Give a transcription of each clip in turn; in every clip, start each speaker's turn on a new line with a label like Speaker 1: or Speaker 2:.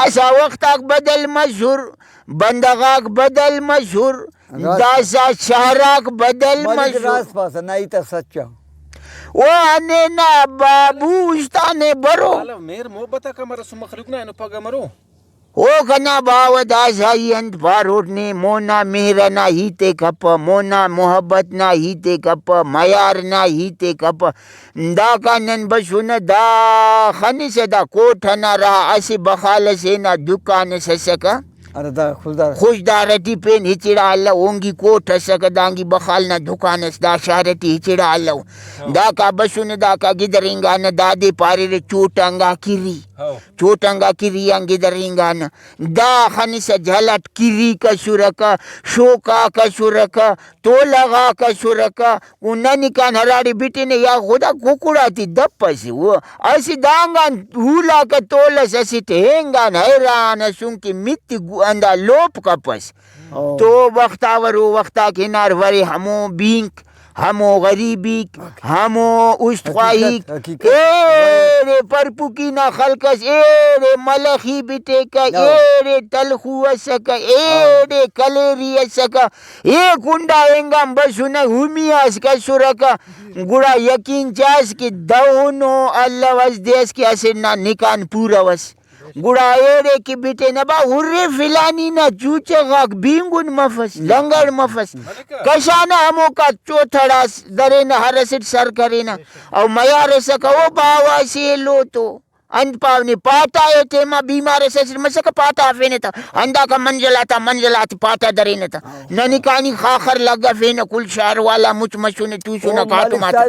Speaker 1: दासा वक्ताक बदल मशहूर बंदगाक बदल मशहूर दासा शहराक बदल मशहूर
Speaker 2: नाही तर सच्चा
Speaker 1: वो आने ना बाबू उस्ताने बरो
Speaker 3: मेर मोहब्बत का मरा सु मखलूक ना पग मरो
Speaker 1: ओ कना बाव दासा यंत बारोट ने मोना मेहरा ना हीते कप मोना मोहब्बत ना हीते कप मयार ना हीते कप दा का नन बसुन दा खनी से दा कोठना रा असी बखाल से ना दुकान से सका
Speaker 2: अरे दा
Speaker 1: खुशदारती पेन हिचिड़ा अल्लाह ओंगी कोठ सक दांगी बखाल ना दुकान दा शारती हिचिड़ा अल्लाह दा का बसुन दा का गिदरिंगा न दादे पारे रे चोटंगा किरी गिदरिंगा न दा खनी से झलट किरी का शुरका शोका का शुरका तो लगा का शुरका उन्ननी का हराड़ी बिटी ने या खुदा कुकुड़ा थी दप्पसी वो ऐसी दांगा हुला का तोलस ऐसी ठेंगा हैरान सुनकी मित्ती अंदा लोप कपस तो वक्तावर वक्ता किनार वरे हमो बिंक हमो गरीबी हमो उस्तवाहिक रे परपुकी ना खलकस रे मलखी बिटे का रे तलखु असक रे कलेरी असक कुंडा एंगम बसुन हुमियास का सुरका गुड़ा यकीन चास की दौनो अल्लाह वस देश के असना निकान पूरा वस गुड़ा एरे की बिटे न बा हुर्रे फिलानी ना चूचे गाक बिंगुन मफस लंगर मफस कशाना हमो का चोथड़ा दरे न हरसिट सर करे न और मयार सका वो बावा से लो तो अंत पावनी पाता है तेमा बीमार से मसक पाता फेने था अंदा का मंजला थी पाता दरे न था ननी कानी खाखर लगा फेने कुल शार वाला मुच मशुने तू सुना काटू माता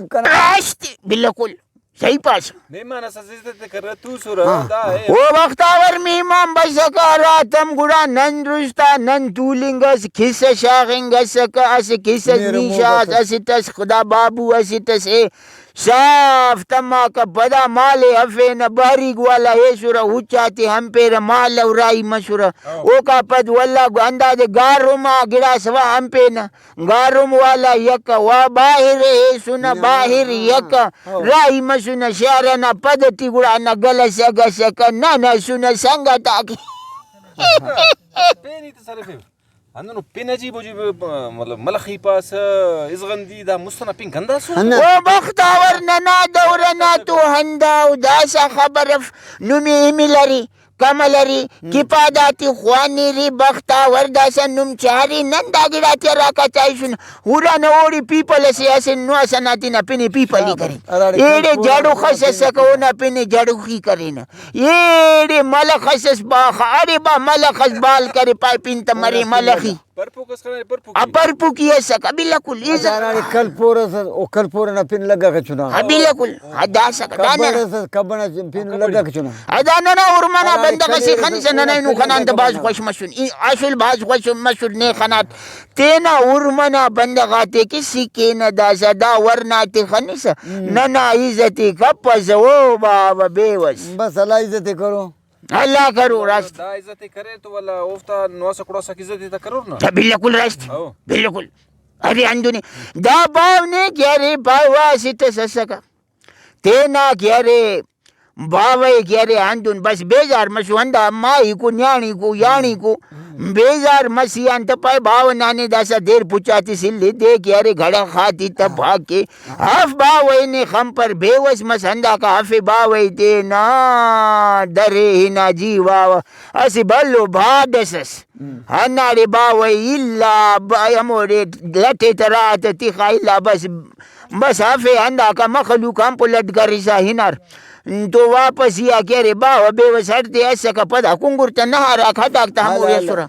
Speaker 1: बिल्कुल सही पास
Speaker 3: मेहमान सजिदत कर तू सुरदा है
Speaker 1: वो वक्तावर मेहमान बसका रातम गुड़ा नन रुस्ता नन तूलिंगस खिस शागिंगस का अस खिस निशास असितस खुदा बाबू असितस ए साफ तमा का बदा माले हफे न बारी वाला हे सुरा उच्चाती हम पेर माल उराई मशुरा ओ का पद वल्ला अंदाज गारुमा गिड़ा सवा हम पे न गारुम वाला यक वा बाहिर हे सुन बाहिर यक राई मसुन शार न पद तिगुड़ा न गल सग सक न सुन संगता की
Speaker 3: पेनी तसरफ अंदनो पेनजी बोजी मतलब मलखी पास इजगंदी दा मुस्तना पिन गंदा सु
Speaker 1: वो बख्तावर नना दौरना तो हंदा उदासा खबर नुमी मिलरी कमलरी किपादाती ख्वानी री बख्तावर दासा नुम चारी नंदा गिराती राका चाइसुन हुरा न ओडी पीपल से ऐसे नो सनाती न पिनी पीपली करी एड़े जड़ो खसस को न पिनी जड़ो की करे न एड़े मल खसस बा अरे बा मल खस बाल करे पाई पिन त मरे मलखी
Speaker 3: परपुकस करे
Speaker 1: परपु की ऐसा बिल्कुल ये
Speaker 2: जाना कलपोर न पिन लगा के चुना
Speaker 1: बिल्कुल हदा सकता न
Speaker 2: कबना पिन लगा के चुना
Speaker 1: अदाना ना उर्मना बंदा कसी खनी से ननै नु खनान त बाज खुश मशुन असल बाज खुश मशुन ने खनात तेना उर्मना बंदा गाते किसी के न दासा दा वरना ते खनी से नना इज्जती कपस ओ बाबा बेवस
Speaker 2: बस अल्लाह इज्जत करो
Speaker 1: अल्लाह करो रास्त
Speaker 3: दा इज्जत करे तो वाला ओफ्ता नो सकड़ो सक इज्जत त करो ना
Speaker 1: बिल्कुल रास्त बिल्कुल अरे अंदुनी दा बाव ने क्यारे बावा सित ससका तेना क्यारे बावे क्यारे अंदुन बस बेजार मसुंदा माई को न्याणी को याणी को बेजार मसी अंत पाए भाव नाने दासा देर पुचाती सिल्ली दे क्यारे घड़ा खाती तब भाग के हफ बावे ने खम पर बेवस मसंदा का हफे बावे ते ना डरे ही ना जीवा असी बल्लो भादसस हनारे बावे इल्ला हमोरे लटे तरात तिखा इल्ला बस हफे अंदा का मखलूक हम पुलट गरिसा हिनार तो वापस या कह रे बाव बेवस हटते ऐसा का पदा कुंगुरता नहारा खटाकता हम सुरा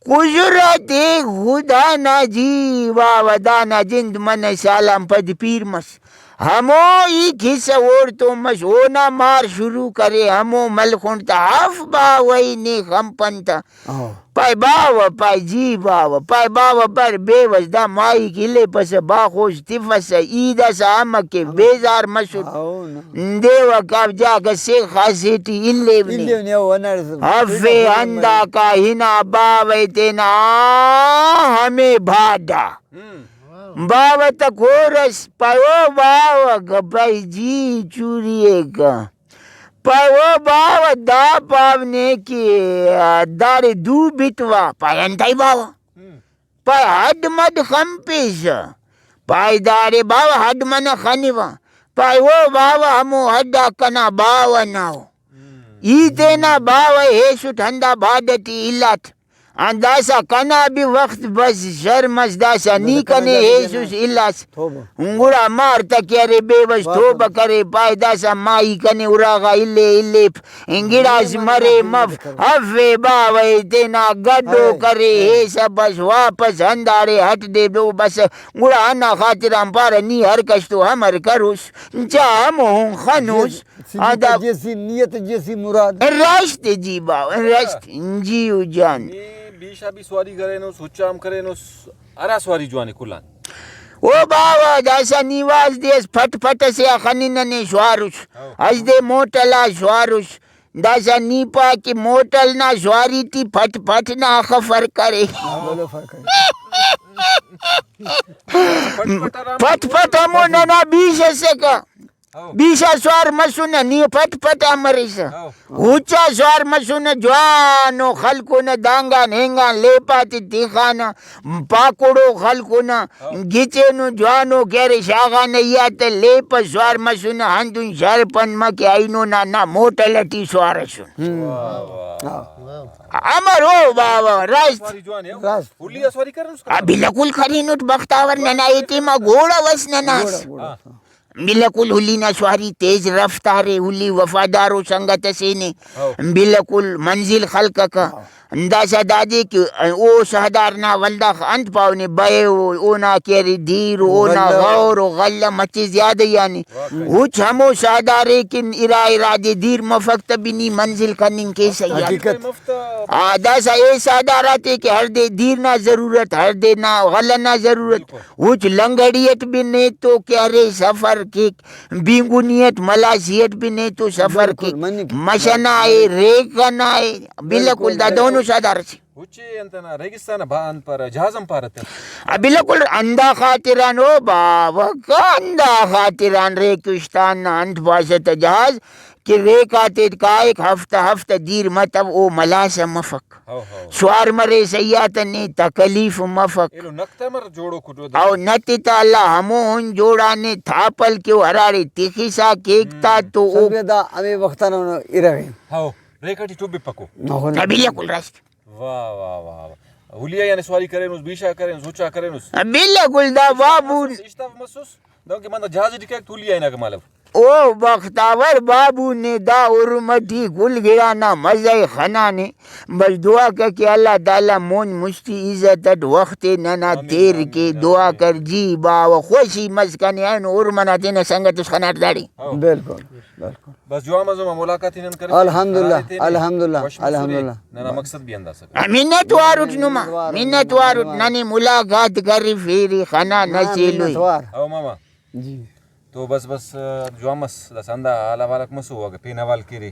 Speaker 1: कुजरते खुदा ना जी वाव दाना जिंद मन सालम पद पीर मस हमो ई खिस और तो मस होना मार शुरू करे हमो मलखुंडता हफ बावई ने खमपंता पाई बाव पाई जी बाव पाई बाव पर बेवस दा माई किले पस बाखोश तिफस ईदा साम के बेजार मशुर देव कब जाग से खासिटी इल्ले हफे अंदा का हिना बावे तेना हमें भाडा बाव तक होरस पायो बाव गपाई जी चूरिए का पाय वो बाव दा पावने की दारे दू बिटवा पायंताई बाव पाय हड मड खंपेश पाय दारे बाव हड मन खनिवा पाय वो बाव हमो हड्डा कना बाव नाव ईते ना बाव हेसु ठंडा बादती इलात दासा कना भी वक्त बस शर्मस दासा नी कने हेसुस इलास उंगुड़ा मार तकियारे बेबस थोब करे पाय दासा माई कने उरागा इल्ले इल्ले इंगिड़ास मरे मफ हफे बावे तेना गड्डो करे हेसा बस वापस अंधारे हट दे दो बस गुड़ा अन्ना खातिराम पार नी हर कश तो हमर करुस जाम हूँ खनुस
Speaker 2: सीधी जैसी नियत जैसी मुराद
Speaker 1: रास्ते जी बाव रास्ते जी उजान
Speaker 3: बीशा भी सवारी करे नो सोचाम करे नो अरा सवारी जुआने कुलान
Speaker 1: ओ बावा दासा निवास देस फटफट से खनिन ने स्वारुस आज दे मोटला स्वारुस दासा नीपा की मोटल ना स्वारी ती फटफट ना खफर करे
Speaker 2: बोलो फर्क है
Speaker 1: फटफट हमो ना बीस से का बीसा स्वार मसुन नी फटफट अमरिस ऊंचा स्वार मसुन ज्वानो खलकुन दांगा नेंगा लेपाती तिखान पाकुड़ो खलकुन गिचेनु ज्वानो केरे शागान यात लेप स्वार मसुन हंदुन शरपन मके आइनो ना मोटलटी स्वार सुन अमर हो बाबा राज
Speaker 3: सवारी जुआने
Speaker 2: रास
Speaker 3: उलिया सवारी करे उसका
Speaker 1: बिल्कुल खरीनुट बख्तावर नना इतिमा घोड़ा वस ननास बिल्कुल हुली ना स्वारी तेज रफ्तार हुली वफादारो संगत से ने बिल्कुल मंजिल खल्क का दासा दादी की ओ सहदार ना वल्दा अंत पावने बये ओ ना केरी धीर ओ ना गौर ओ गल्ला मची ज्यादा यानी उच हमो सहदारे किन इरादे धीर मफक्त बिनी मंजिल कनिंग के सही दासा ये सहदाराते के हर दे धीर ना जरूरत हर दे ना गल्ला ना जरूरत उच लंगड़ियत भी ने तो क्यारे सफर के बिंगुनियत मलासियत भी ने तो सफर के मशनाए रेकनाए बिल्कुल दा दोनों साधार से
Speaker 3: उच्चे अंतना रेगिस्तान बान पर जहाजम पारत
Speaker 1: बिल्कुल अंधा खातिरान ओ बाबा का अंधा खातिरान रेगिस्तान अंत बासत जहाज कि रेकाते का एक हफ्ता दीर मतलब ओ मलास मफक स्वार मरे सयात ने तकलीफ मफक
Speaker 3: एलो नक्ता मर जोड़ो कुटो
Speaker 1: औ नतिता अल्लाह हमो उन जोड़ा ने थापल क्यों हरारे तिखिसा केकता तो ओ
Speaker 2: संवेदा अमे वक्ताना इरागे
Speaker 3: हाओ रेकाटी टुबे पको
Speaker 1: बिल्कुल रास्त
Speaker 3: वाह वाह वाह हुलिया यानी सवारी करे नुस बीशा करे नुस सोचा करे नुस
Speaker 1: बिल्कुल दा बाबू
Speaker 3: इस्ताफ मसुस दो के मंदा जहाज दिखे तुलिया इना के मालव
Speaker 1: ओ बख्तावर बाबू ने दा उर्मती गुल गिरा ना मज़े खना ने बस दुआ कर के अल्लाह ताला मोन मुश्ती इज्जत वक्त नना तेर के दुआ कर जी बाव खुशी मस्कन यान उर्मना तेने संगत उस खनाट दाड़ी
Speaker 2: बिल्कुल बिल्कुल
Speaker 3: बस जो आमज़ो मुलाकात इनन करे
Speaker 2: अल्हम्दुलिल्लाह अल्हम्दुलिल्लाह
Speaker 3: नना मकसद भी अंदा सके
Speaker 1: मिन्नत वारुट नुमा मिन्नत वारुट ननी मुलाकात करी फेरी खना नसीलुई
Speaker 3: आओ मामा
Speaker 2: जी
Speaker 3: तो बस जुआमस दसंदा आला वालक मसु होगा पीना वाल किरी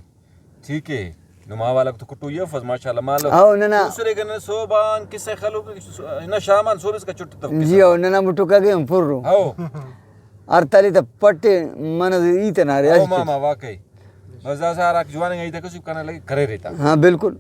Speaker 3: ठीक है नुमा वालक तो कुटू ये फज माशाल्लाह मालो
Speaker 2: आओ नना
Speaker 3: दूसरे गने सोबान किसे खलो ना शामान सोबस का चुट तब
Speaker 2: जी आओ नना मुटु का गेम पुर्रो
Speaker 3: आओ
Speaker 2: अरताली त पट्टे मन इतना रे
Speaker 3: आओ मामा वाकई बस सारा जुआने गई था कुछ करने लगे करे रहता
Speaker 2: हाँ बिल्कुल